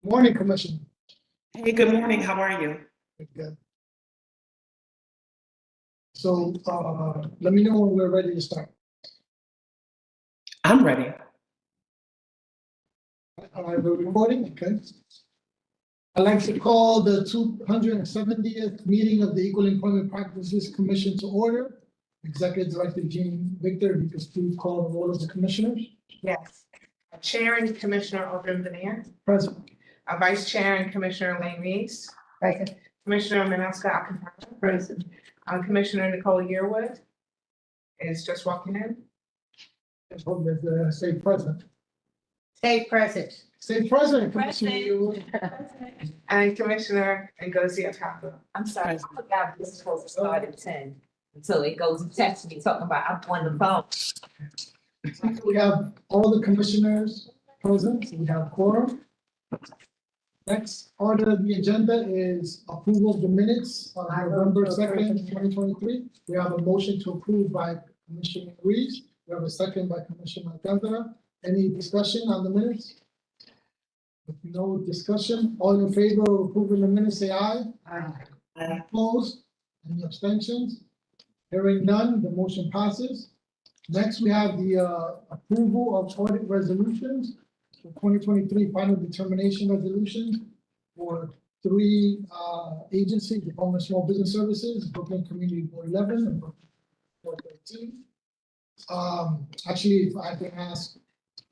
Morning, Commissioner. Hey, good morning. How are you? Good. So, let me know when we're ready to start. I'm ready. All right, we're recording, okay? I'd like to call the 270th meeting of the Equal Employment Practices Commission to order. Executive Director Jean Victor, if you could please call the roll of the commissioners. Yes. Chair and Commissioner Alden Veneer. Present. Vice Chair and Commissioner Elaine Reese. Present. Commissioner Manaska Alcantara. Present. Commissioner Nicole Yearwood is just walking in. Let's hope that, say present. Stay present. Say present, Commissioner. And Commissioner Ngozi Akabu. I'm sorry, I forgot this was supposed to start at 10. So it goes and texts me talking about I'm on the phone. We have all the commissioners present, we have quorum. Next order of the agenda is approval of the minutes on November 2nd, 2023. We have a motion to approve by Commissioner Reese. We have a second by Commissioner Alcantara. Any discussion on the minutes? If no discussion, all in favor of approving the minutes, say aye. Aye. Opposed? Any abstentions? Hearing none, the motion passes. Next, we have the approval of audit resolutions for 2023 final determination resolutions for three agencies: Department of Small Business Services, Brooklyn Community Board 11, and Brooklyn Board 13. Actually, if I can ask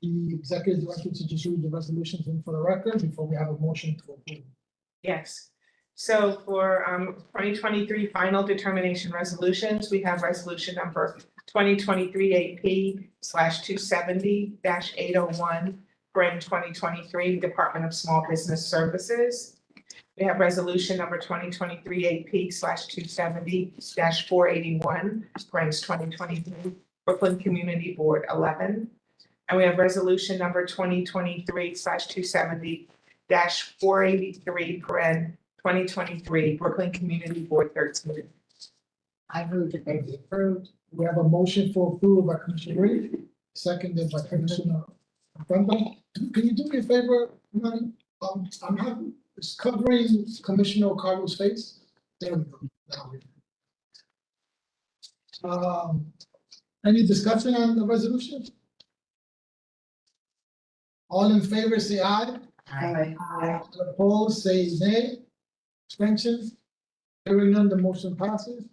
the executive director to just read the resolutions in for the record before we have a motion to approve. Yes. So for 2023 final determination resolutions, we have resolution number 2023 AP/270-801, Brand 2023, Department of Small Business Services. We have resolution number 2023 AP/270-481, Branch 2023, Brooklyn Community Board 11. And we have resolution number 2023/270-483, Brand 2023, Brooklyn Community Board 13. I moved it, baby. Approved. We have a motion for approval by Commissioner Reed, seconded by Commissioner Alcantara. Can you do me a favor, Manny? I'm having, it's covering Commissioner Carlos' face. There we go. Now we- Any discussion on the resolution? All in favor, say aye. Aye. Opposed, say nay. Abstentions? Hearing none, the motion passes.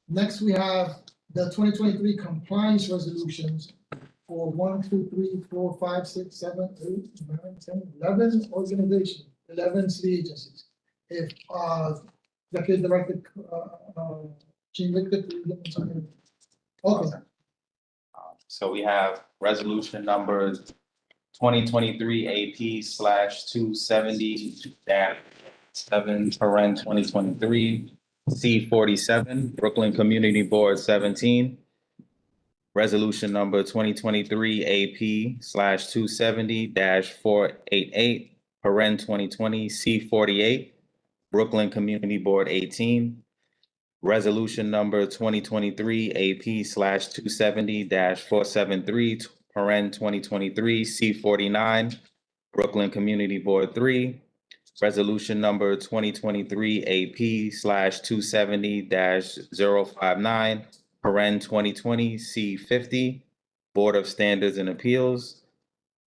Next, we have the 2023 compliance resolutions for 1, 2, 3, 4, 5, 6, 7, 8, 9, 10, 11 organizations, 11 city agencies. If Executive Director Jean Victor, please let me talk. Okay. So we have resolution number 2023 AP/270-7, paren 2023, C47, Brooklyn Community Board 17. Resolution number 2023 AP/270-488, paren 2020, C48, Brooklyn Community Board 18. Resolution number 2023 AP/270-473, paren 2023, C49, Brooklyn Community Board 3. Resolution number 2023 AP/270-059, paren 2020, C50, Board of Standards and Appeals.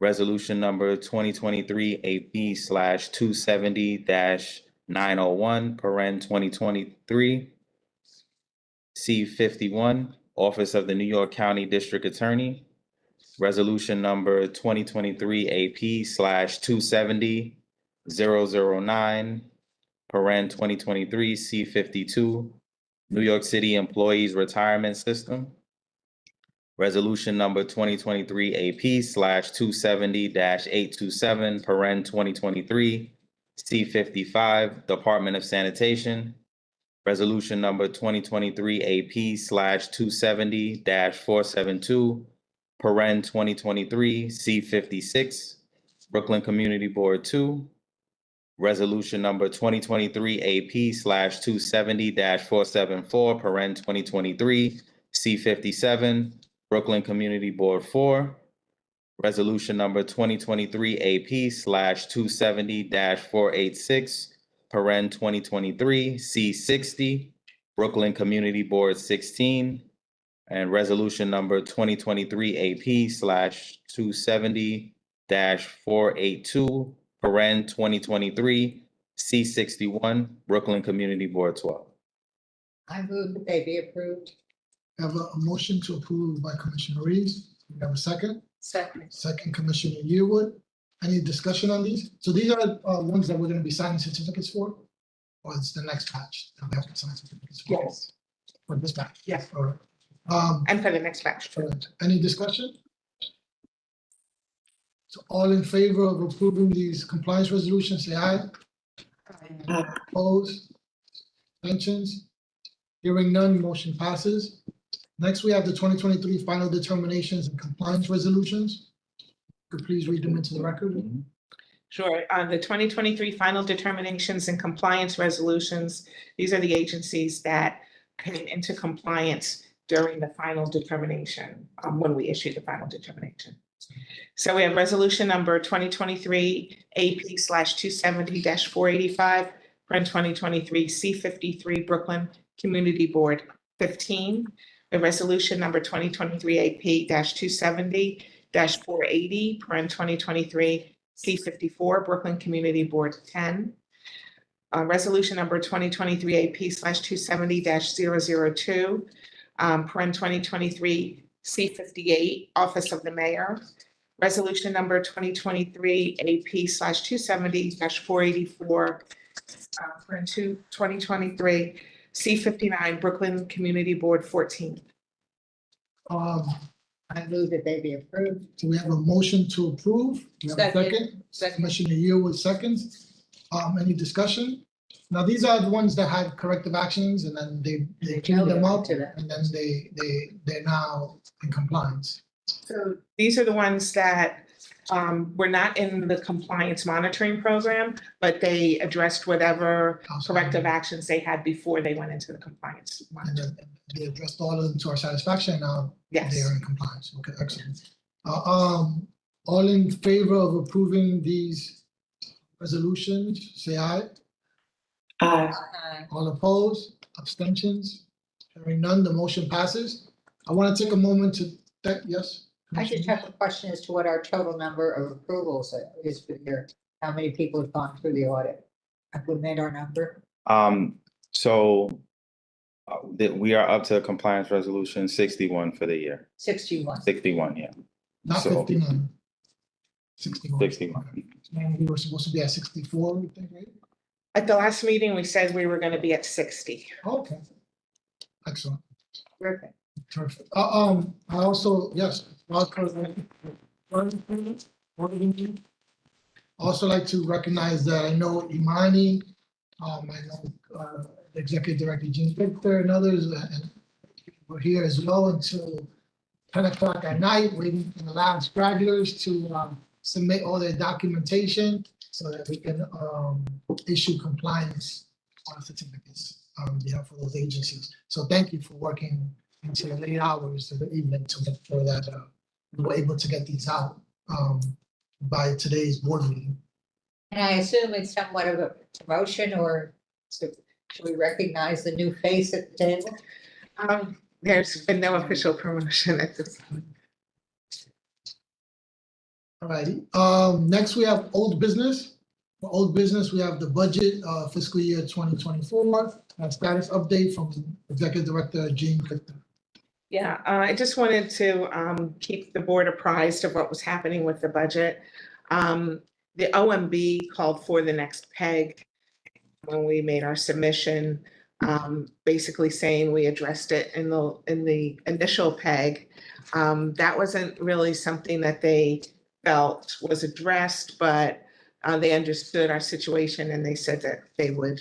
Resolution number 2023 AP/270-901, paren 2023, C51, Office of the New York County District Attorney. Resolution number 2023 AP/270-009, paren 2023, C52, New York City Employees Retirement System. Resolution number 2023 AP/270-827, paren 2023, C55, Department of Sanitation. Resolution number 2023 AP/270-472, paren 2023, C56, Brooklyn Community Board 2. Resolution number 2023 AP/270-474, paren 2023, C57, Brooklyn Community Board 4. Resolution number 2023 AP/270-486, paren 2023 C60, Brooklyn Community Board 16, and resolution number 2023 AP/270-482, paren 2023 C61, Brooklyn Community Board 12. I move that they be approved. Have a motion to approve by Commissioner Reeves. We have a second. Second. Second, Commissioner Yearwood. Any discussion on these? So these are ones that we're gonna be signing certificates for? Or it's the next batch that we have to sign certificates for? Yes. For this batch? Yes. All right. And for the next batch. Correct. Any discussion? So all in favor of approving these compliance resolutions, say aye. Opposed? Abstentions? Hearing none, motion passes. Next, we have the 2023 final determinations and compliance resolutions. Could you please read them into the record? Sure. The 2023 final determinations and compliance resolutions, these are the agencies that came into compliance during the final determination, when we issued the final determination. So we have resolution number 2023 AP/270-485, paren 2023 C53, Brooklyn Community Board 15. The resolution number 2023 AP-270-480, paren 2023 C54, Brooklyn Community Board 10. Resolution number 2023 AP/270-002, paren 2023 C58, Office of the Mayor. Resolution number 2023 AP/270-484, paren 2023 C59, Brooklyn Community Board 14. I move that they be approved. So we have a motion to approve. We have a second. Second. Commissioner Yearwood seconds. Any discussion? Now, these are the ones that had corrective actions and then they cleaned them up To them. and then they're now in compliance. So these are the ones that were not in the compliance monitoring program, but they addressed whatever corrective actions they had before they went into the compliance And monitoring. then they addressed all of them to our satisfaction. Now Yes. they are in compliance. Okay, excellent. All in favor of approving these resolutions, say aye. Aye. All opposed, abstentions, hearing none, the motion passes. I want to take a moment to, yes? I just have a question as to what our total number of approvals is for the year. How many people have gone through the audit? Have we made our number? We are up to compliance resolution 61 for the year. 61. 61, yeah. Not So- 59. 61. 61. And we were supposed to be at 64, we think, right? At the last meeting, we said we were going to be at 60. Okay. Excellent. Perfect. Perfect. I also, yes. Also like to recognize that I know Imani, I know Executive Director Jean Victor and others, and were here as well until 10 o'clock at night, waiting for the last stragglers to submit all their documentation so that we can issue compliance certificates on behalf of those agencies. So thank you for working into the late hours of the evening to make sure that we were able to get these out by today's board meeting. And I assume it's somewhat of a promotion or should we recognize the new face at the table? There's been no official promotion at this point. All righty. Next, we have old business. For old business, we have the budget fiscal year 2024, status update from Executive Director Jean Victor. Yeah, I just wanted to keep the board apprised of what was happening with the budget. The OMB called for the next PEG when we made our submission, basically saying we addressed it in the initial PEG. That wasn't really something that they felt was addressed, but they understood our situation and they said that they would,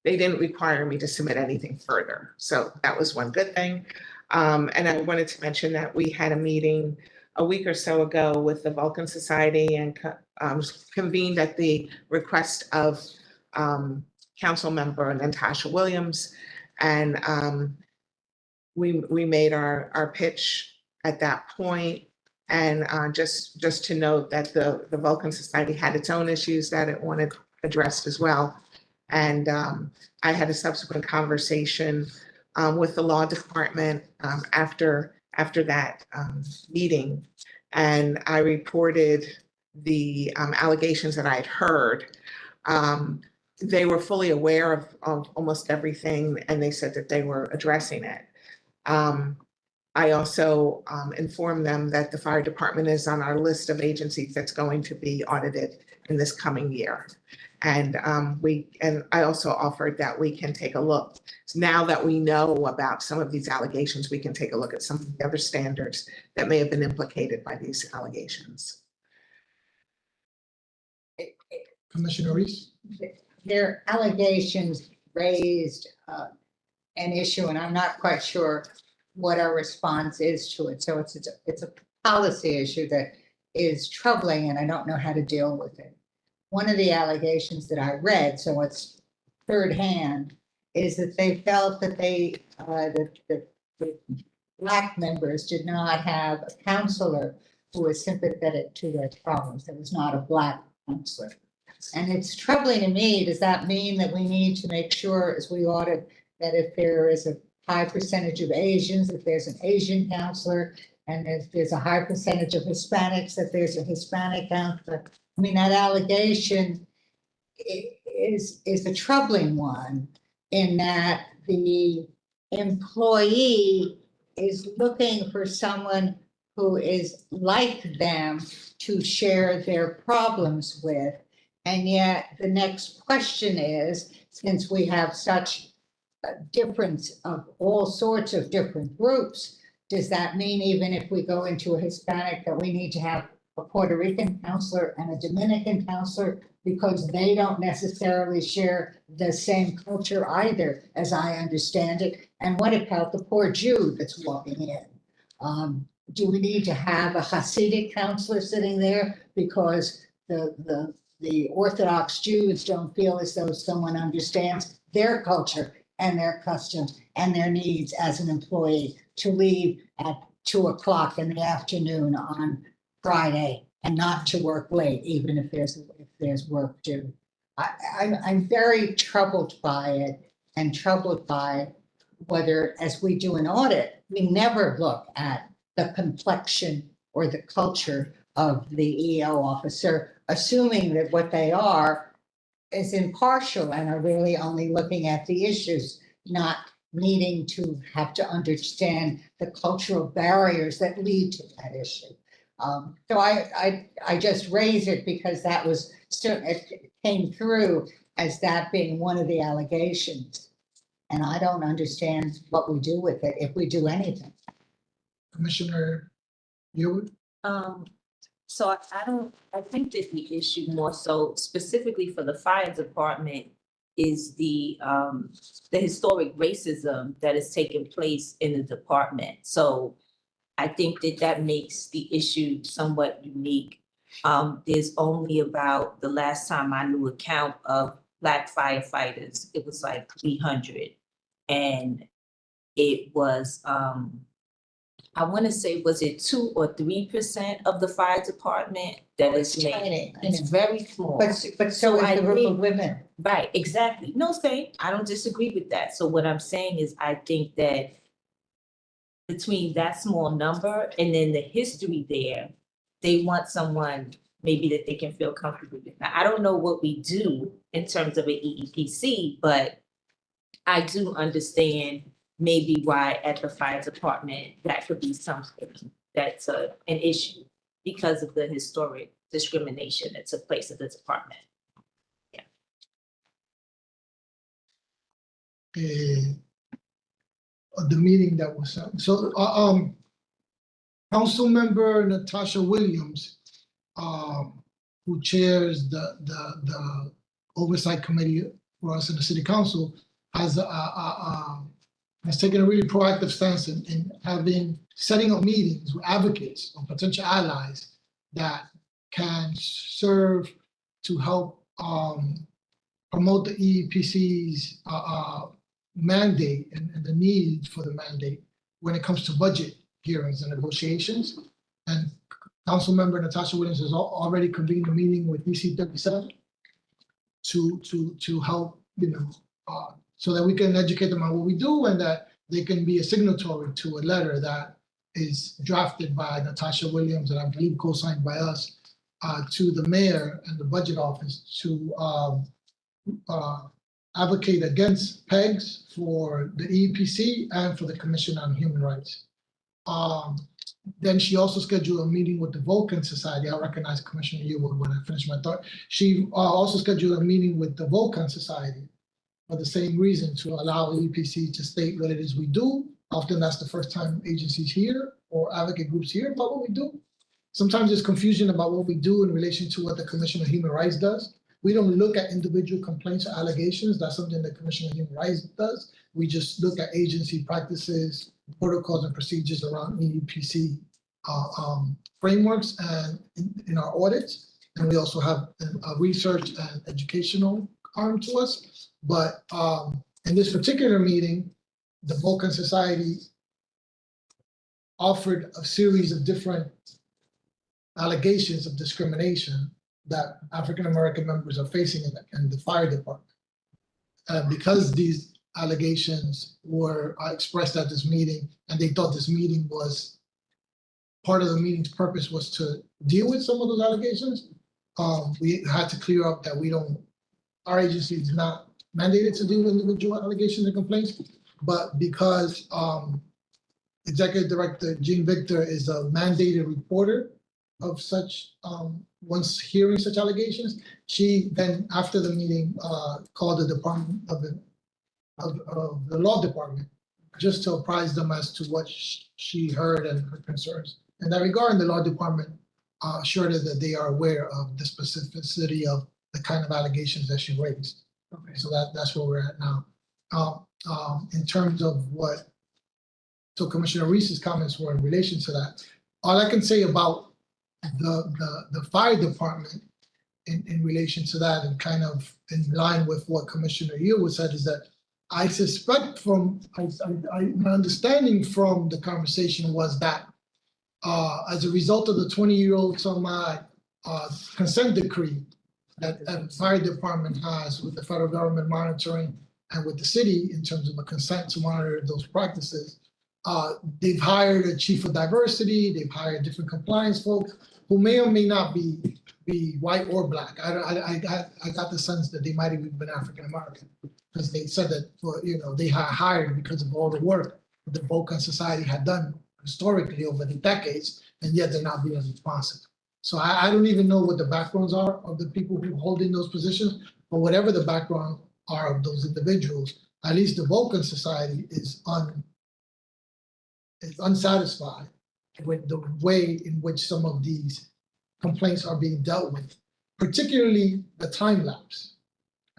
they didn't require me to submit anything further. So that was one good thing. And I wanted to mention that we had a meeting a week or so ago with the Vulcan Society and convened at the request of Council Member Natasha Williams. And we made our pitch at that point. And just to note that the Vulcan Society had its own issues that it wanted addressed as well. And I had a subsequent conversation with the law department after that meeting. And I reported the allegations that I had heard. They were fully aware of almost everything, and they said that they were addressing it. I also informed them that the fire department is on our list of agencies that's going to be audited in this coming year. And I also offered that we can take a look. Now that we know about some of these allegations, we can take a look at some of the other standards that may have been implicated by these allegations. Commissioner Reese? Their allegations raised an issue, and I'm not quite sure what our response is to it. So it's a policy issue that is troubling, and I don't know how to deal with it. One of the allegations that I read, so it's third hand, is that they felt that the Black members did not have a counselor who was sympathetic to their problems. There was not a Black counselor. And it's troubling to me. Does that mean that we need to make sure, as we audit, that if there is a high percentage of Asians, if there's an Asian counselor, and if there's a high percentage of Hispanics, that there's a Hispanic counselor? I mean, that allegation is a troubling one, in that the employee is looking for someone who is like them to share their problems with. And yet the next question is, since we have such a difference of all sorts of different groups, does that mean even if we go into a Hispanic that we need to have a Puerto Rican counselor and a Dominican counselor, because they don't necessarily share the same culture either, as I understand it? And what about the poor Jew that's walking in? Do we need to have a Hasidic counselor sitting there because the Orthodox Jews don't feel as though someone understands their culture and their customs and their needs as an employee to leave at 2 o'clock in the afternoon on Friday and not to work late, even if there's work due? I'm very troubled by it, and troubled by whether, as we do an audit, we never look at the complexion or the culture of the EO officer, assuming that what they are is impartial and are really only looking at the issues, not needing to have to understand the cultural barriers that lead to that issue. So I just raise it because that was it came through as that being one of the allegations. And I don't understand what we do with it, if we do anything. Commissioner Yearwood? So I think that the issue more so specifically for the fire department is the historic racism that has taken place in the department. So I think that makes the issue somewhat unique. There's only about, the last time I knew a count of Black firefighters, it was like 300. And it was, I want to say, was it 2 or 3% of the fire department that is made? Tiny. It's very small. But so is I the group think- of women. Right, exactly. No, say, I don't disagree with that. So what I'm saying is, I think that between that small number and then the history there, they want someone maybe that they can feel comfortable with. Now, I don't know what we do in terms of an EEPC, but I do understand maybe why at the fire department that could be something that's an issue because of the historic discrimination that took place at the department. The meeting that was held. So, Councilmember Natasha Williams, who chairs the oversight committee for us in the city council, has taken a really proactive stance in setting up meetings with advocates or potential allies that can serve to help promote the EEPC's mandate and the need for the mandate when it comes to budget hearings and negotiations. And Councilmember Natasha Williams has already convened a meeting with DC 37 to help, so that we can educate them on what we do and that they can be a signatory to a letter that is drafted by Natasha Williams and I believe co-signed by us to the mayor and the budget office to advocate against PEGs for the EEPC and for the Commission on Human Rights. Then she also scheduled a meeting with the Vulcan Society. I recognize Commissioner Yearwood when I finish my thought. She also scheduled a meeting with the Vulcan Society for the same reason, to allow EEPC to state what it is we do. Often that's the first time agencies here or advocate groups hear about what we do. Sometimes there's confusion about what we do in relation to what the Commission on Human Rights does. We don't look at individual complaints or allegations. That's something the Commission on Human Rights does. We just look at agency practices, protocols, and procedures around EEPC frameworks and in our audits. And we also have a research and educational arm to us. But in this particular meeting, the Vulcan Society offered a series of different allegations of discrimination that African-American members are facing in the fire department. Because these allegations were expressed at this meeting, and they thought this meeting was, part of the meeting's purpose was to deal with some of those allegations, we had to clear up that our agency is not mandated to deal with individual allegations and complaints, but because Executive Director Jean Victor is a mandated reporter of such, once hearing such allegations, she then, after the meeting, called the Department of the Law Department just to apprise them as to what she heard and her concerns. In that regard, the Law Department assured her that they are aware of the specificity of the kind of allegations that she raised. Okay, so that's where we're at now. In terms of so Commissioner Reese's comments were in relation to that. All I can say about the fire department in relation to that, and kind of in line with what Commissioner Yearwood said, is that I suspect from my understanding from the conversation was that as a result of the 20-year-old consent decree that the fire department has with the federal government monitoring and with the city in terms of a consent to monitor those practices, they've hired a chief of diversity, they've hired different compliance folks who may or may not be white or black. I got the sense that they might have even been African American, because they said that they had hired because of all the work that the Vulcan Society had done historically over the decades, and yet they're not being responsive. So I don't even know what the backgrounds are of the people who hold in those positions, but whatever the background are of those individuals, at least the Vulcan Society is unsatisfied with the way in which some of these complaints are being dealt with, particularly the time lapse.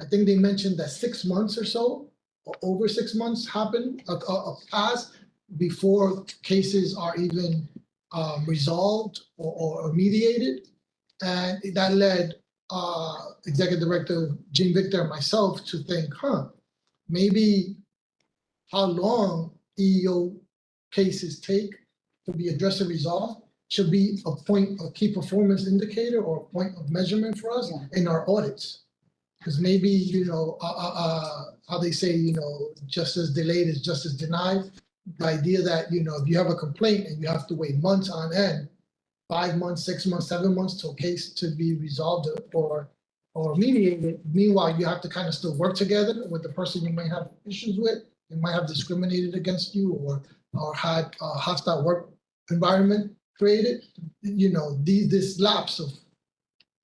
I think they mentioned that 6 months or so, or over 6 months pass before cases are even resolved or mediated. And that led Executive Director Jean Victor and myself to think, maybe how long EEO cases take to be addressed and resolved should be a key performance indicator or a point of measurement for us in our audits. Because maybe, how they say, justice delayed is justice denied. The idea that, if you have a complaint and you have to wait months on end, 5 months, 6 months, 7 months to a case to be resolved or mediated. Meanwhile, you have to kind of still work together with the person you might have issues with. They might have discriminated against you or had a hostile work environment created. This lapse of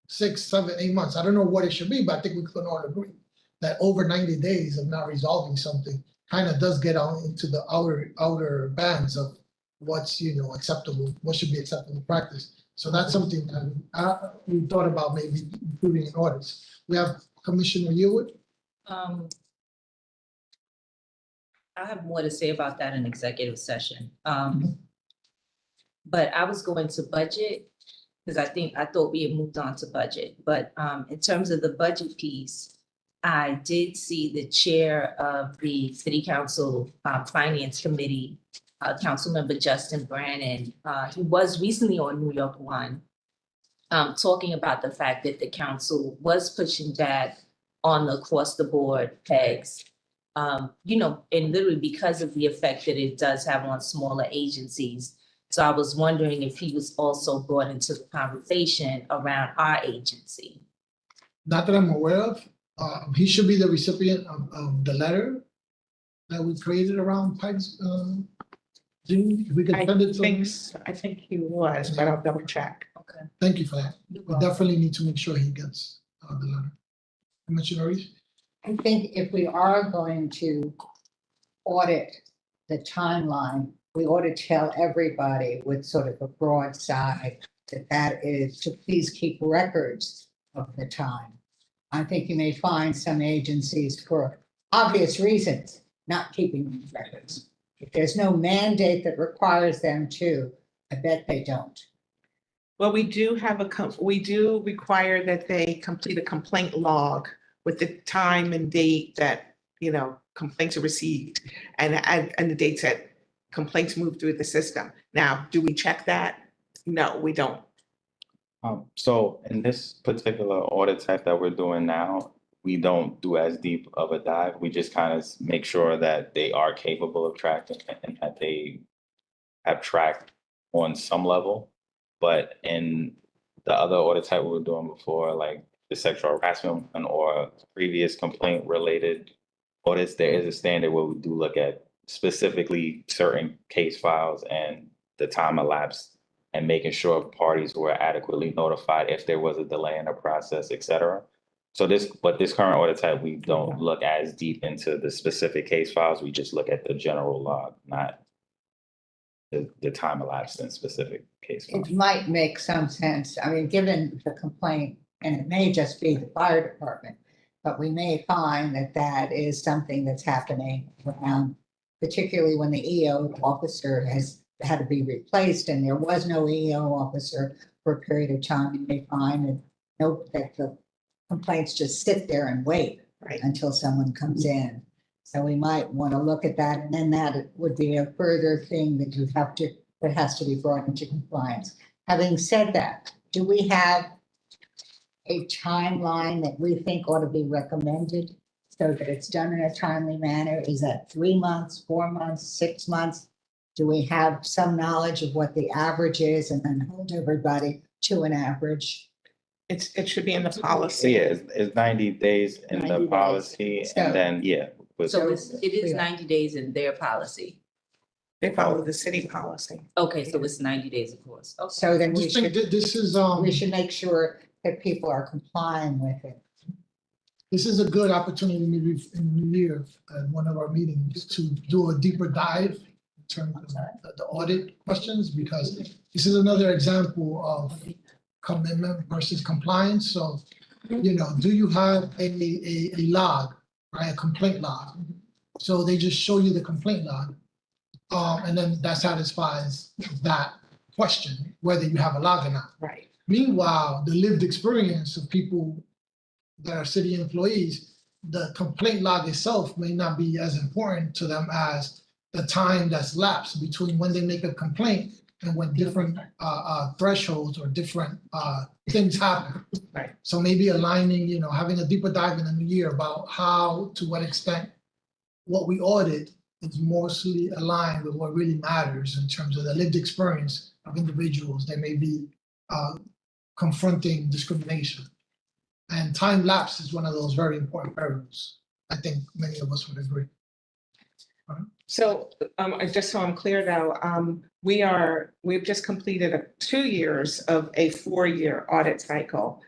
6, 7, 8 months. I don't know what it should be, but I think we can all agree that over 90 days of not resolving something kind of does get out into the outer bands of what's acceptable, what should be acceptable practice. So that's something that we thought about maybe including in audits. We have Commissioner Yearwood. I have more to say about that in executive session. But I was going to budget because I thought we had moved on to budget. But in terms of the budget piece, I did see the chair of the City Council Finance Committee Councilmember Justin Brannan, he was recently on New York One, talking about the fact that the council was pushing back on the across the board pegs. You know, and literally because of the effect that it does have on smaller agencies. So I was wondering if he was also brought into the conversation around our agency. Not that I'm aware of. He should be the recipient of the letter that we created around Pikes. June, if we could send it to him. I think he was, but I'll double check. Okay. Thank you for that. We definitely need to make sure he gets the letter. Commissioner Reese? I think if we are going to audit the timeline, we ought to tell everybody with sort of a broad side that that is to please keep records of the time. I think you may find some agencies for obvious reasons not keeping these records. If there's no mandate that requires them to, I bet they don't. Well, we do have we do require that they complete a complaint log with the time and date that, you know, complaints are received and the dates that complaints move through the system. Now, do we check that? No, we don't. So in this particular audit type that we're doing now, we don't do as deep of a dive. We just kind of make sure that they are capable of tracking and that they have tracked on some level. But in the other audit type we were doing before, like the sexual harassment or previous complaint related audits, there is a standard where we do look at specifically certain case files and the time elapsed and making sure parties were adequately notified if there was a delay in the process, et cetera. So this current audit type, we don't look as deep into the specific case files. We just look at the general log, not the time elapsed in specific case files. It might make some sense. I mean, given the complaint, and it may just be the fire department, but we may find that that is something that's happening around, particularly when the EO officer has had to be replaced and there was no EO officer for a period of time. You may find that the complaints just sit there and wait until someone comes in. So we might want to look at that, and then that would be a further thing that has to be brought into compliance. Having said that, do we have a timeline that we think ought to be recommended so that it's done in a timely manner? Is that 3 months, 4 months, 6 months? Do we have some knowledge of what the average is and then hold everybody to an average? It should be in the So policy. yeah, it's 90 days in 90 the days. policy, So- and then, yeah. with- So it is 90 days in their policy. They follow the city policy. Okay, so it's 90 days, of course. Okay. So then I we just think should, that this is, we should make sure that people are complying with it. this is a good opportunity maybe in the new year at one of our meetings to do a deeper dive in terms of the audit questions, because this is another example of commitment versus compliance. So, you know, do you have a log, right, a complaint log? So they just show you the complaint log. And then that satisfies that question, whether you have a log or not. Right. Meanwhile, the lived experience of people that are city employees, the complaint log itself may not be as important to them as the time that's lapsed between when they make a complaint and when different thresholds or different things happen. Right. So maybe aligning, you know, having a deeper dive in the new year about how, to what extent, what we audit is mostly aligned with what really matters in terms of the lived experience of individuals that may be confronting discrimination. And time lapse is one of those very important variables. I think many of us would agree. So just so I'm clear though, we've just completed 2 years of a 4-year audit cycle.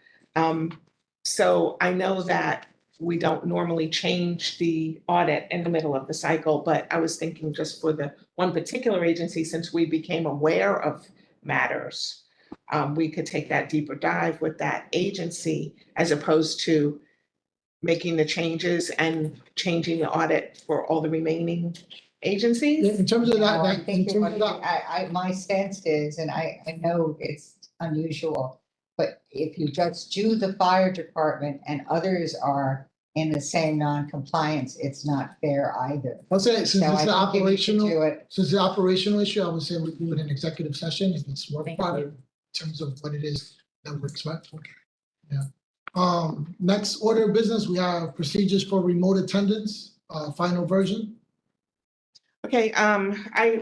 So I know that we don't normally change the audit in the middle of the cycle, but I was thinking just for the one particular agency, since we became aware of matters, we could take that deeper dive with that agency as opposed to making the changes and changing the audit for all the remaining agencies. In terms of No, I that, in think terms of what- that, my sense is, and I know it's unusual, but if you just do the fire department and others are in the same non-compliance, it's not fair either. I'll say, since So I it's an think you need to operational, do it. since it's an operational issue, I would say we do it in executive session if it's more Thank required in terms of what it is that we expect. Yeah. Next order of business, we have procedures for remote attendance, final version. Okay,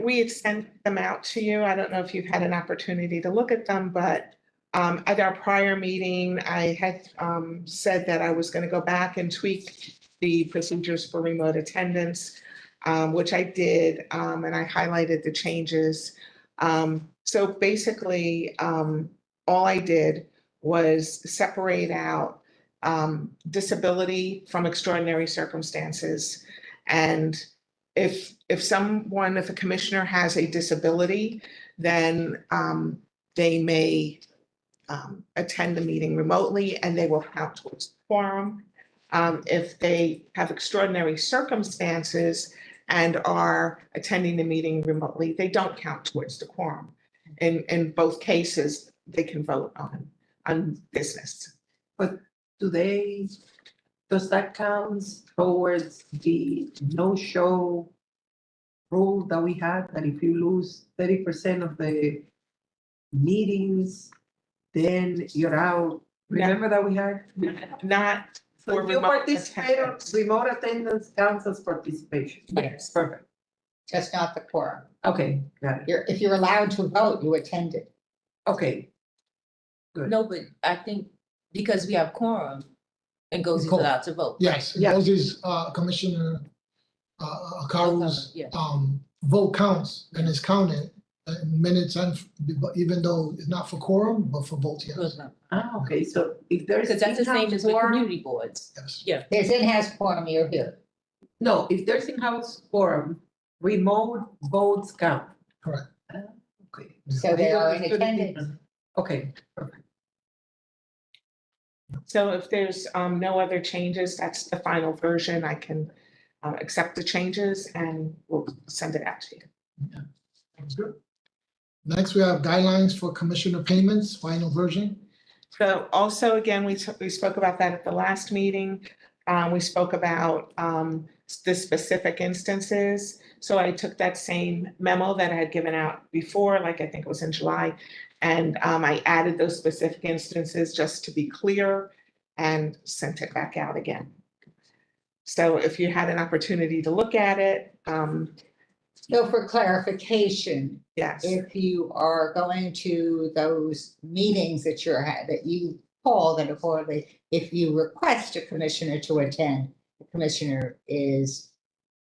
we had sent them out to you. I don't know if you've had an opportunity to look at them, but at our prior meeting, I had said that I was gonna go back and tweak the procedures for remote attendance, which I did, and I highlighted the changes. So basically, all I did was separate out disability from extraordinary circumstances. And if a commissioner has a disability, then they may attend the meeting remotely and they will count towards the quorum. If they have extraordinary circumstances and are attending the meeting remotely, they don't count towards the quorum. In both cases, they can vote on business. Does that count towards the no-show rule that we had, that if you lose 30% of the meetings, then you're out? Remember that we had? Not So for if you remote participate, attendance. remote attendance counts as participation. Yes. Perfect. Just not the quorum. Okay, got it. If you're allowed to vote, you attended. Okay. Good. No, but I think because we have quorum, and goes is Quorum. allowed to vote. Yes, Yeah. those is Commissioner Akaru's Yeah. vote counts and is counted in minutes and even though it's not for quorum, but for votes, yes. Okay, so if there's. Because that's the same in-house as with quorum- community boards. Yes. Yeah. There's in-house quorum, you're here. No, if there's in-house quorum, remote votes count. Correct. Okay. So they are in Understood it attendance. different. Okay, perfect. So if there's no other changes, that's the final version. I can accept the changes and we'll send it out to you. Sounds good. Next, we have guidelines for commissioner payments, final version. So also, again, we spoke about that at the last meeting. We spoke about the specific instances. So I took that same memo that I had given out before, like I think it was in July, and I added those specific instances just to be clear and sent it back out again. So if you had an opportunity to look at it, So for clarification, yes, if you are going to those meetings that that you call that are quarterly, if you request a commissioner to attend, the commissioner is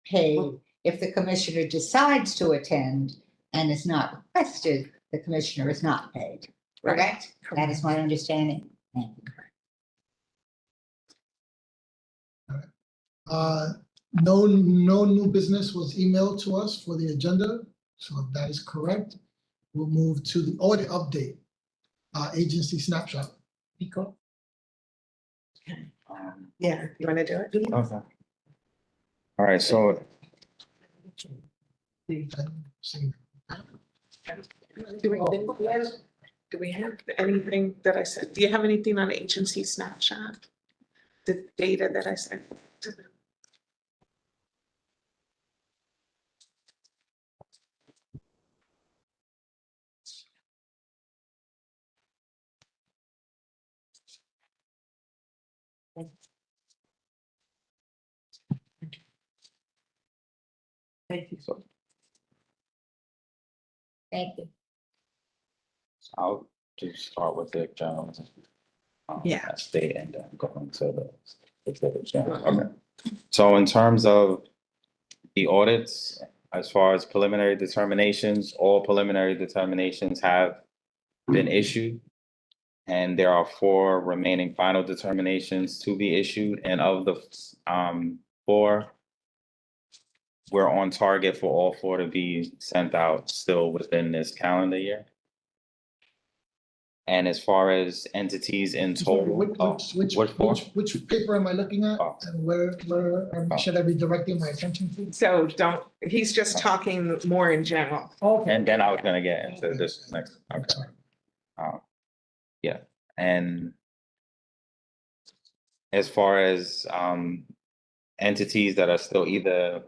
paid. If the commissioner decides to attend and is not requested, the commissioner is not paid. Correct? That is my understanding. Thank you. No new business was emailed to us for the agenda, so that is correct. We'll move to the audit update, agency snapshot. Pico? yeah, you want to do it? Okay. All right, so Do we have anything that I said? Do you have anything on agency snapshot? The data that I sent to them? Thank you. so Thank you. I'll just start with the general. Yeah. State and then go into the executive general. Okay. So in terms of the audits, as far as preliminary determinations, all preliminary determinations have been issued. And there are 4 remaining final determinations to be issued. And of the 4, we're on target for all 4 to be sent out still within this calendar year. And as far as entities in total. Which paper am I looking at? Oh. And where should I be directing my attention to? So he's just talking more in general. Okay. And then I was gonna get into this next, okay. Yeah, and as far as entities that are still either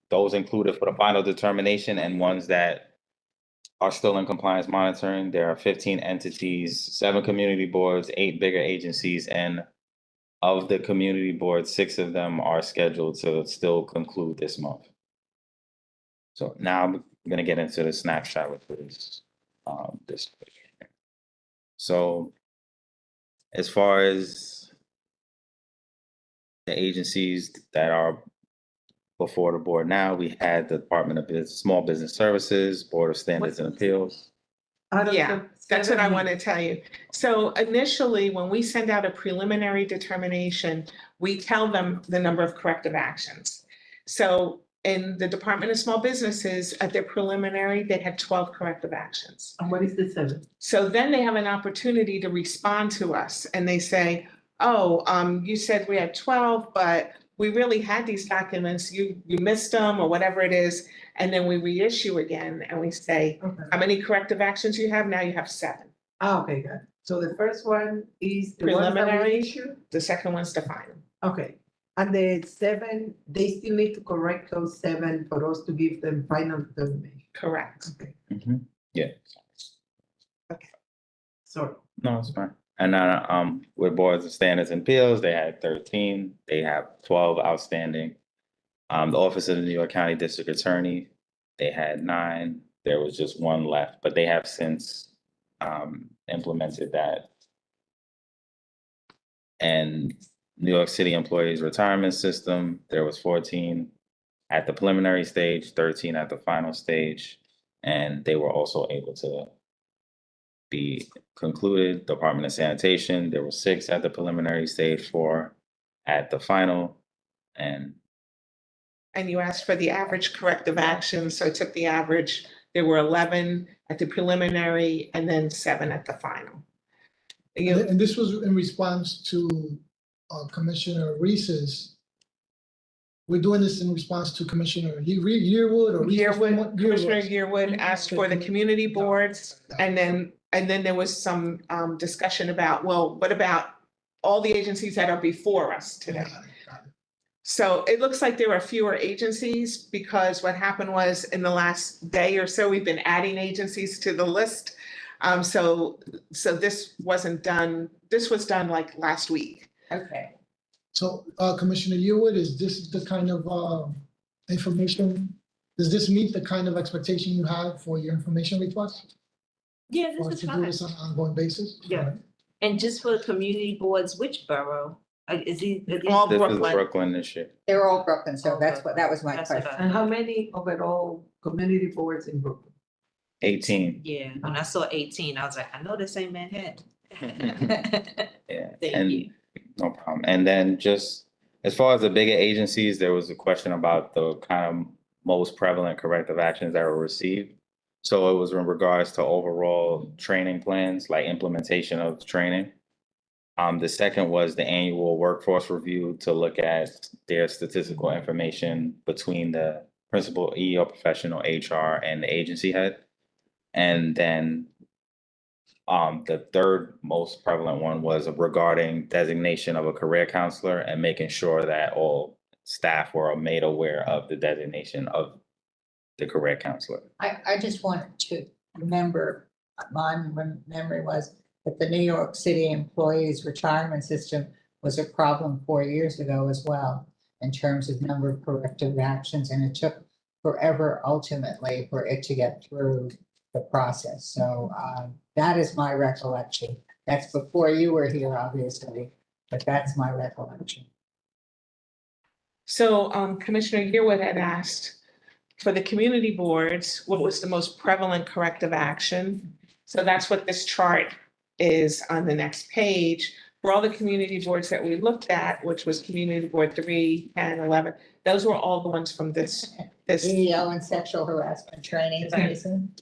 those included for the final determination and ones that are still in compliance monitoring, there are 15 entities, 7 community boards, 8 bigger agencies, and of the community boards, 6 of them are scheduled to still conclude this month. So now I'm gonna get into the snapshot with this. So as far as the agencies that are before the board now, we had the Department of Small Business Services, Board of Standards and Appeals. Out of Yeah, the that's what I 7 want to tell you. So initially, when we send out a preliminary determination, we tell them the number of corrective actions. So in the Department of Small Businesses, at their preliminary, they had 12 corrective actions. And what is the 7? So then they have an opportunity to respond to us and they say, oh, you said we had 12, but we really had these documents, you missed them or whatever it is. And then we reissue again and we say, Okay. how many corrective actions you have? Now you have 7. Okay, good. So the first one is the one that we Preliminary. issue? The second one's the final. Okay. And the 7, they still need to correct those 7 for us to give them final determination. Correct. Okay, Yeah, sorry. no, it's fine. And with Boards of Standards and Appeals, they had 13. They have 12 outstanding. The Office of the New York County District Attorney, they had 9. There was just 1 left, but they have since implemented that. And New York City Employees Retirement System, there was 14 at the preliminary stage, 13 at the final stage, and they were also able to be concluded. Department of Sanitation, there were 6 at the preliminary stage, 4 at the final, and And you asked for the average corrective action, so I took the average. There were 11 at the preliminary and then 7 at the final. And this was in response to Commissioner Reese's. We're doing this in response to Commissioner Yearwood or Reese? Commissioner Yearwood asked for the community boards, and then there was some discussion about, well, what about all the agencies that are before us today? So it looks like there are fewer agencies because what happened was in the last day or so, we've been adding agencies to the list. So this wasn't done, this was done like last week. Okay. So Commissioner Yearwood, is this the kind of information, does this meet the kind of expectation you have for your information request? Yeah, For us this is to do fine. this on an ongoing basis? Yeah. And just for community boards, which borough? Is he? All this is Brooklyn. Brooklyn this year. They're all Brooklyn, so Okay. that was my That's what question. And how many overall community boards in Brooklyn? 18. Yeah, when I saw 18, I was like, I know this ain't Manhattan. Yeah, Thank and you. no problem. And then just as far as the bigger agencies, there was a question about the kind of most prevalent corrective actions that were received. So it was in regards to overall training plans, like implementation of training. The second was the annual workforce review to look at their statistical information between the principal EO professional, HR, and the agency head. And then the third most prevalent one was regarding designation of a career counselor and making sure that all staff were made aware of the designation of the career counselor. I just wanted to remember, my memory was that the New York City employees retirement system was a problem 4 years ago as well, in terms of number of corrective actions, and it took forever ultimately for it to get through the process. So that is my recollection. That's before you were here, obviously, but that's my recollection. So Commissioner Yearwood had asked for the community boards, what was the most prevalent corrective action? So that's what this chart is on the next page. For all the community boards that we looked at, which was Community Board 3, 10, 11, those were all the ones from this. EEO and sexual harassment training, Jason.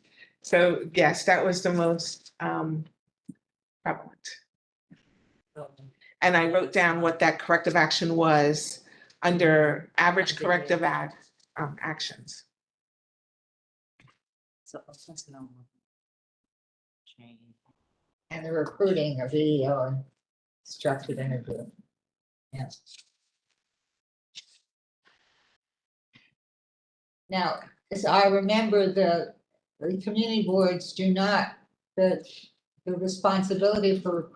So yes, that was the most prevalent. And I wrote down what that corrective action was under average corrective actions. So that's no more. Change. And the recruiting of EEO and structured interview. Yes. Now, as I remember, the community boards do not, the responsibility for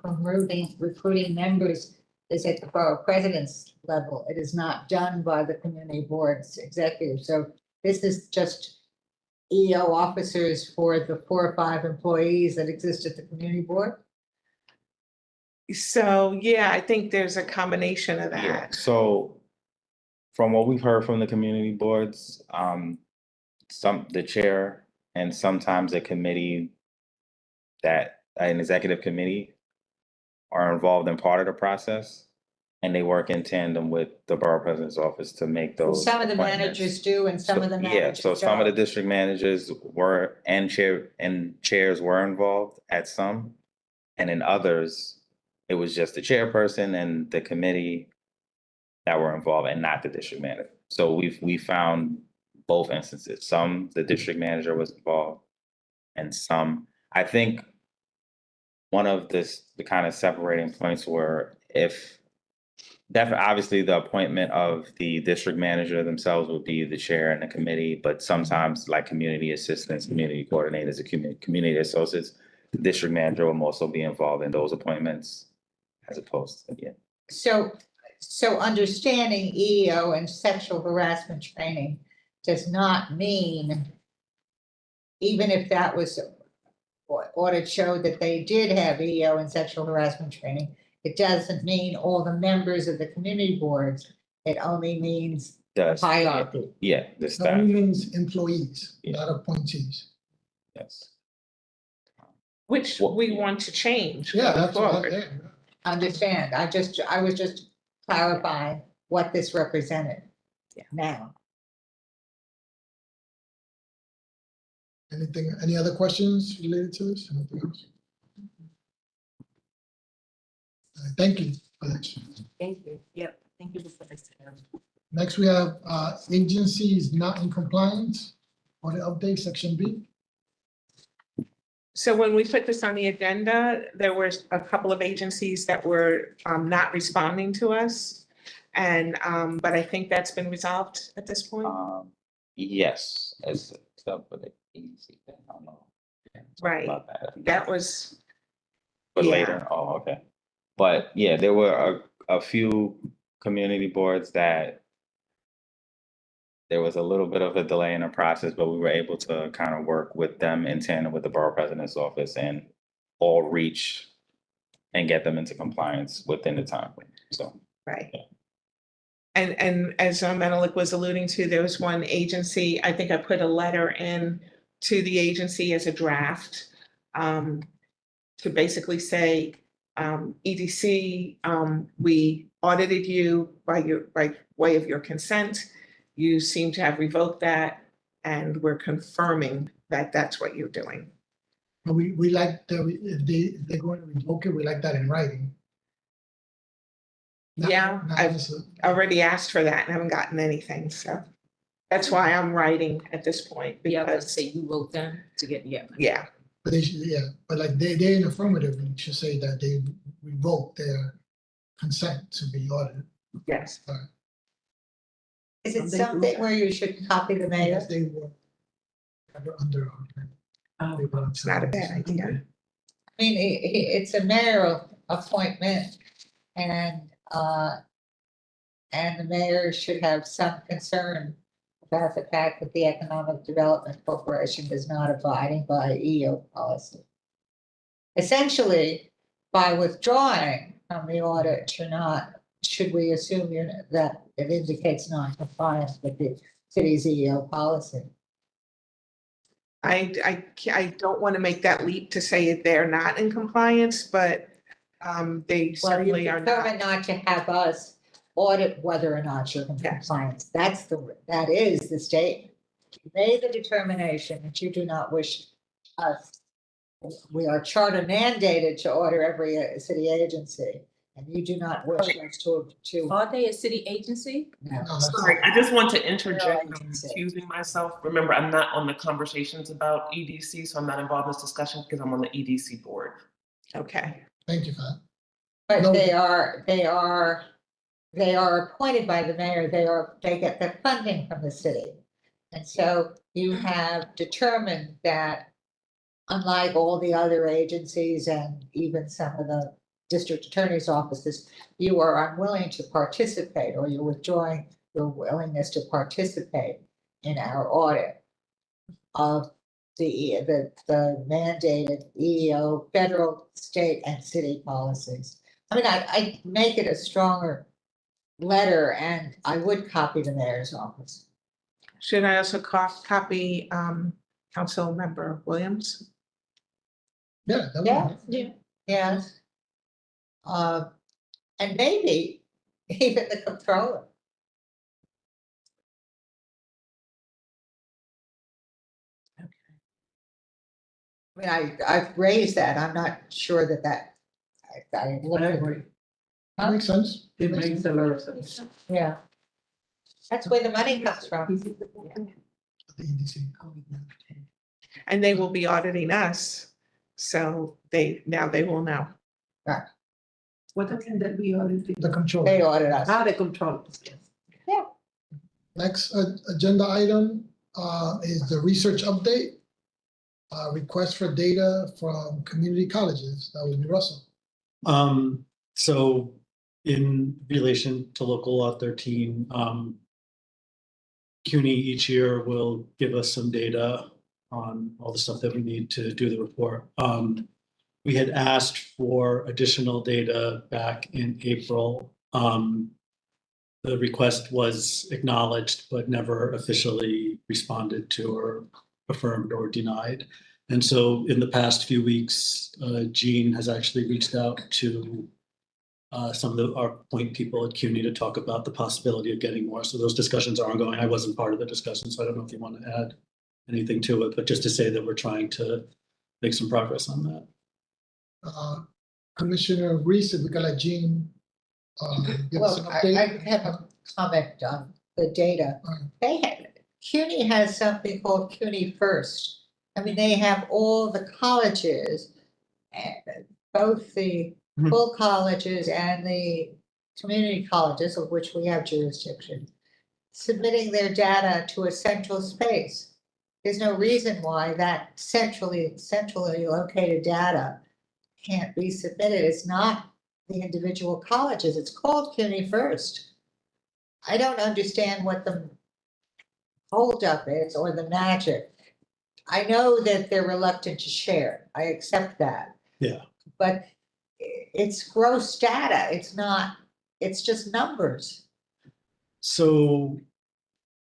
recruiting members is at the borough president's level. It is not done by the community board's executive. So this is just EO officers for the 4 or 5 employees that exist at the community board. So, yeah, I think there's a combination of Yeah, that. so from what we've heard from the community boards, the chair and sometimes a committee an executive committee are involved in part of the process. And they work in tandem with the borough president's office to make those Some of the appointments. managers do and some of the Yeah, managers so some of the don't. district managers were, and chairs were involved at some. And in others, it was just the chairperson and the committee that were involved and not the district manager. So we found both instances. Some, the district manager was involved, and some, I think one of the kind of separating points were obviously the appointment of the district manager themselves would be the chair and the committee, but sometimes like community assistants, community coordinators, community associates, the district manager will also be involved in those appointments as opposed to, yeah. So understanding EEO and sexual harassment training does not mean, even if that was, audit showed that they did have EEO and sexual harassment training, it doesn't mean all the members of the community boards. It only means hierarchy. Yeah, the That staff, only means employees, Yeah. not appointees. yes. Which we want to change Yeah, going that's what, forward. yeah. Understand, I was just clarifying what this represented. Yeah. Now, Any other questions related to this? Anything else? Thank you for that. Thank you. Yep, thank you for this. Next, we have agencies not in compliance. Audit update, section B. So when we put this on the agenda, there were a couple of agencies that were not responding to us. And, but I think that's been resolved at this point. Yes, except for the easy thing, I don't know. Right. About that. That was, But yeah. later, oh, okay. But yeah, there were a few community boards that there was a little bit of a delay in the process, but we were able to kind of work with them in tandem with the borough president's office and all reach and get them into compliance within the time frame. So, Right. Yeah. And as Menelik was alluding to, there was one agency, I think I put a letter in to the agency as a draft to basically say, EDC, we audited you by way of your consent. You seem to have revoked that, and we're confirming that that's what you're doing. But we like that, if they're going to revoke it, we like that in writing. Yeah, I've already asked for that and haven't gotten anything, so that's why I'm writing at this point. Yeah, I was Because, say you wrote them to get, yeah. yeah, But they should, yeah, but like they're in affirmative, and should say that they revoked their consent to be audited. yes. is it something where you should copy the mayor? Yes, they were under. Oh, it's not a bad idea. I mean, it's a mayoral appointment and the mayor should have some concern about the fact that the Economic Development Corporation is not abiding by EO policy. Essentially, by withdrawing from the audit, you're not, should we assume that it indicates non-compliance with the city's EO policy? I don't want to make that leap to say they're not in compliance, but they Well, you certainly are determined not. not to have us audit whether or not you're in Yes. compliance. That is the statement. You made the determination that you do not wish us. We are charter mandated to order every city agency, and you do not wish us to. Are they a city agency? No. Sorry, I just want to interject. No, I I'm didn't say. excusing myself. Remember, I'm not on the conversations about EDC, so I'm not involved in this discussion because I'm on the EDC board. Okay. Thank you for that. But No. they are they are appointed by the mayor, they get their funding from the city. And so you have determined that unlike all the other agencies and even some of the district attorney's offices, you are unwilling to participate, or you're withdrawing your willingness to participate in our audit of the mandated EEO, federal, state, and city policies. I mean, I make it a stronger letter, and I would copy the mayor's office. Should I also copy Council Member Williams? Yeah. that would- Yeah. Yes. And maybe even the controller. I mean, I've raised that, I'm not sure that. I look I at- agree. That makes sense. It makes a lot of sense. Yeah. That's where the money comes from. The EDC. And they will be auditing us, so now they will know. What can that be audited? The control. They audit us. How they control this, yes. Next agenda item is the research update. Request for data from community colleges. That would be Russell. So in relation to local law 13, CUNY each year will give us some data on all the stuff that we need to do the report. We had asked for additional data back in April. The request was acknowledged, but never officially responded to or affirmed or denied. And so in the past few weeks, Jean has actually reached out to some of our point people at CUNY to talk about the possibility of getting more. So those discussions are ongoing. I wasn't part of the discussion, so I don't know if you want to add anything to it, but just to say that we're trying to make some progress on that. Commissioner Reese, if we could let Jean give us an Well, I update. have a comment on the data. CUNY has something called CUNY First. I mean, they have all the colleges, and both the full colleges and the community colleges, of which we have jurisdiction, submitting their data to a central space. There's no reason why that centrally located data can't be submitted. It's not the individual colleges. It's called CUNY First. I don't understand what the holdup is or the magic. I know that they're reluctant to share. I accept that. Yeah. But it's gross data. It's not, it's just numbers. So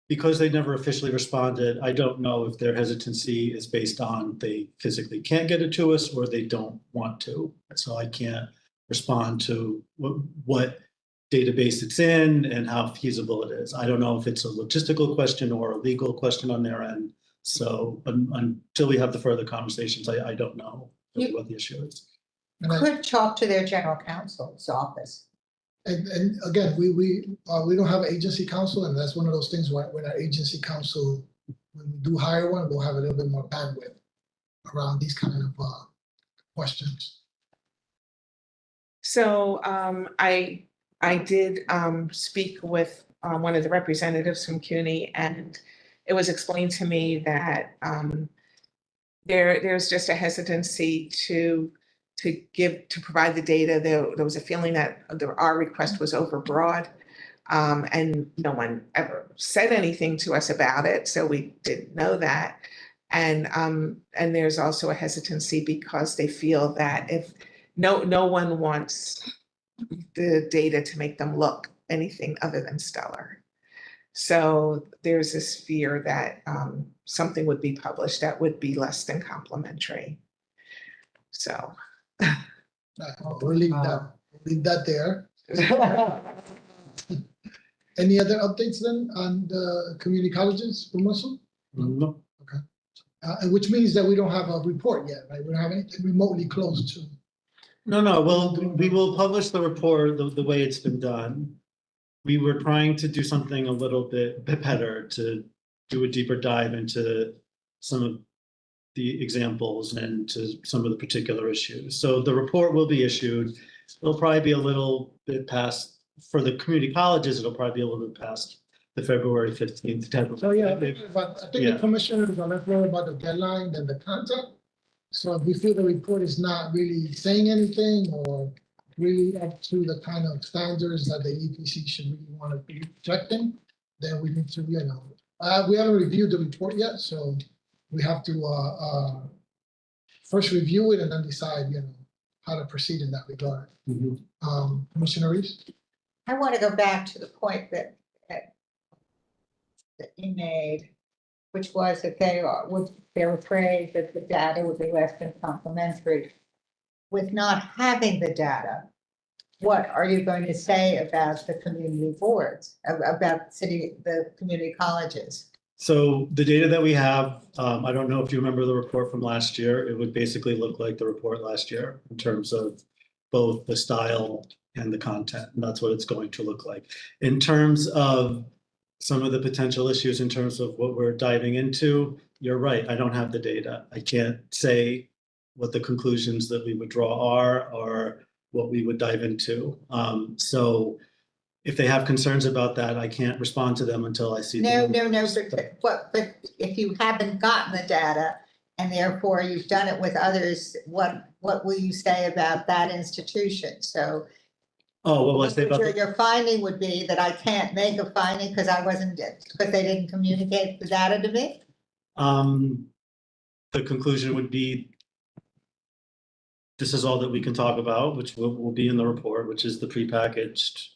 because they never officially responded, I don't know if their hesitancy is based on they physically can't get it to us or they don't want to. So I can't respond to what database it's in and how feasible it is. I don't know if it's a logistical question or a legal question on their end. So until we have the further conversations, I don't know really what the issue is. Could talk to their general counsel's office. And again, we don't have an agency counsel, and that's one of those things when our agency counsel, when we do hire one, we'll have a little bit more bandwidth around these kind of questions. So I did speak with one of the representatives from CUNY, and it was explained to me that there's just a hesitancy to provide the data. There was a feeling that our request was overbroad, and no one ever said anything to us about it, so we didn't know that. And there's also a hesitancy because they feel that if no one wants the data to make them look anything other than stellar. So there's this fear that something would be published that would be less than complimentary. So. We'll leave that there. Any other updates then on the community colleges from Russell? No. Okay. Which means that we don't have a report yet, right? We don't have anything remotely close to. No, well, we will publish the report the way it's been done. We were trying to do something a little bit better, to do a deeper dive into some of the examples and to some of the particular issues. So the report will be issued. It'll probably be a little bit past for the community colleges, it'll probably be a little bit past the February 15th deadline. So, yeah, but I think the Yeah. commissioners are less worried about the deadline than the content. So if we feel the report is not really saying anything or really up to the kind of standards that the EPC should really want to be projecting, then we need to, we haven't reviewed the report yet, so we have to, first review it and then decide, how to proceed in that regard. Commissioner Reese? I want to go back to the point that you made, which was that they're afraid that the data would be less than complimentary. With not having the data, what are you going to say about the community boards, about the community colleges? So the data that we have, I don't know if you remember the report from last year, it would basically look like the report last year in terms of both the style and the content, and that's what it's going to look like. In terms of some of the potential issues in terms of what we're diving into, you're right, I don't have the data. I can't say what the conclusions that we would draw are or what we would dive into. So if they have concerns about that, I can't respond to them until I see. No, but if you haven't gotten the data and therefore you've done it with others, what will you say about that institution? So. Oh, what will I say about that? Your finding would be that I can't make a finding because they didn't communicate the data to me? The conclusion would be, this is all that we can talk about, which will be in the report, which is the prepackaged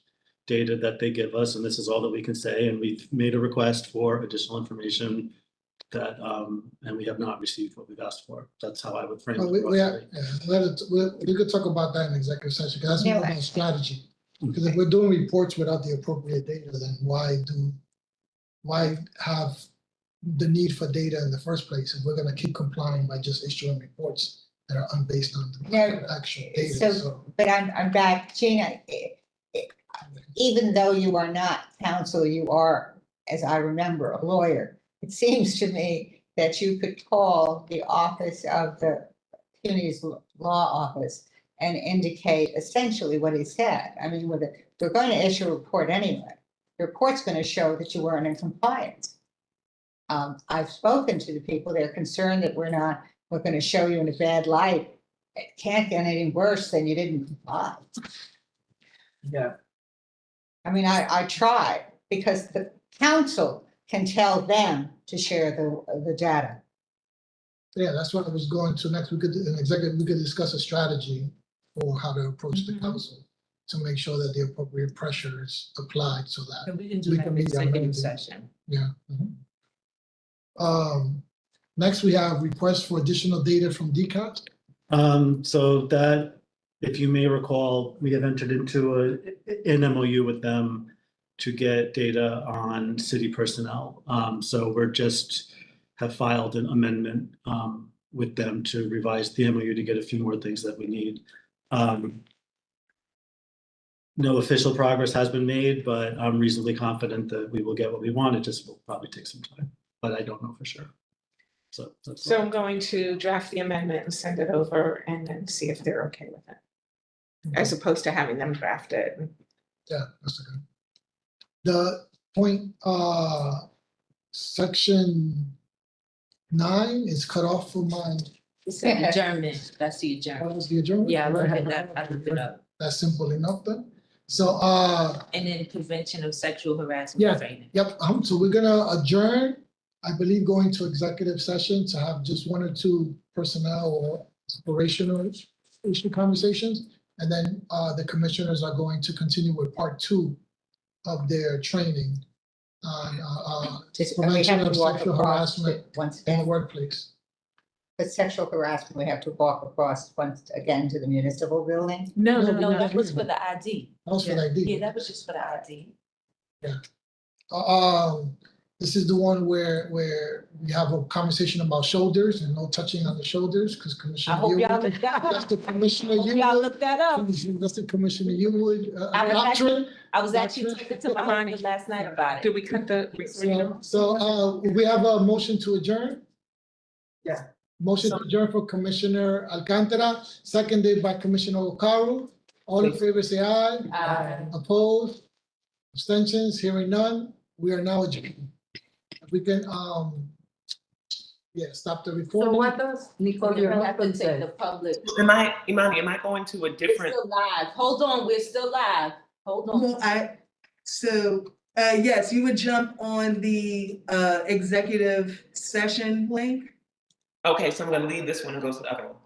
data that they give us, and this is all that we can say, and we've made a request for additional information that, and we have not received what we've asked for. That's how I would frame it. We could talk about that in executive session, because that's more about strategy. Because if we're doing reports without the appropriate data, then why have the need for data in the first place if we're gonna keep complying by just issuing reports that are unbased on the actual data? So, but I'm back, Gina, even though you are not counsel, you are, as I remember, a lawyer. It seems to me that you could call the office of the CUNY's law office and indicate essentially what he said. I mean, we're going to issue a report anyway. The report's going to show that you weren't in compliance. I've spoken to the people, they're concerned that we're going to show you in a bad light. It can't get any worse than you didn't comply. Yeah. I mean, I tried because the council can tell them to share the data. Yeah, that's what I was going to next. We could discuss a strategy for how to approach the council to make sure that the appropriate pressure is applied so that. And we can do that in executive session. Yeah. Next, we have requests for additional data from DCAT. So that, if you may recall, we have entered into an MOU with them to get data on city personnel. So we're just have filed an amendment with them to revise the MOU to get a few more things that we need. No official progress has been made, but I'm reasonably confident that we will get what we want. It just will probably take some time, but I don't know for sure. So I'm going to draft the amendment and send it over and then see if they're okay with it, as opposed to having them draft it. Yeah, that's okay. The point, section 9 is cut off from my. It's an adjournment, that's the adjournment. That's the adjournment? Yeah, I looked at that, I looked it up. That's simple enough then. So, And then prevention of sexual harassment Yeah. training. yep, so we're gonna adjourn, I believe, going to executive session to have just 1 or 2 personnel or operational issue conversations. And then the commissioners are going to continue with part 2 of their training. Prevention of sexual harassment once in the again. workplace. But sexual harassment, we have to walk across once again to the municipal building. No, No, that was for the ID. That was for the Yeah, idea. that was just for the ID. This is the one where we have a conversation about shoulders and no touching on the shoulders, because I Commissioner hope y'all Yewood, looked that that's up. the Commissioner Hope y'all Yewood, looked that up. that's the Commissioner Yewood I was doctrine. I was actually Doctor? talking to my husband last night about Did it. we cut the recording? So we have a motion to adjourn? Yeah. Motion to adjourn for Commissioner Alcantara, seconded by Commissioner Okaru. All in favor, say aye. Aye. Opposed? Abstentions? Hearing none, we are now adjourned. If we can, yeah, stop the So recording. what does Nicole, your We're gonna have to husband take say? the public. Imani, am I going to a We're different? still live. Hold on, we're still live. Hold on. Well, yes, you would jump on the executive session link. Okay, so I'm gonna leave this one and go to the other one.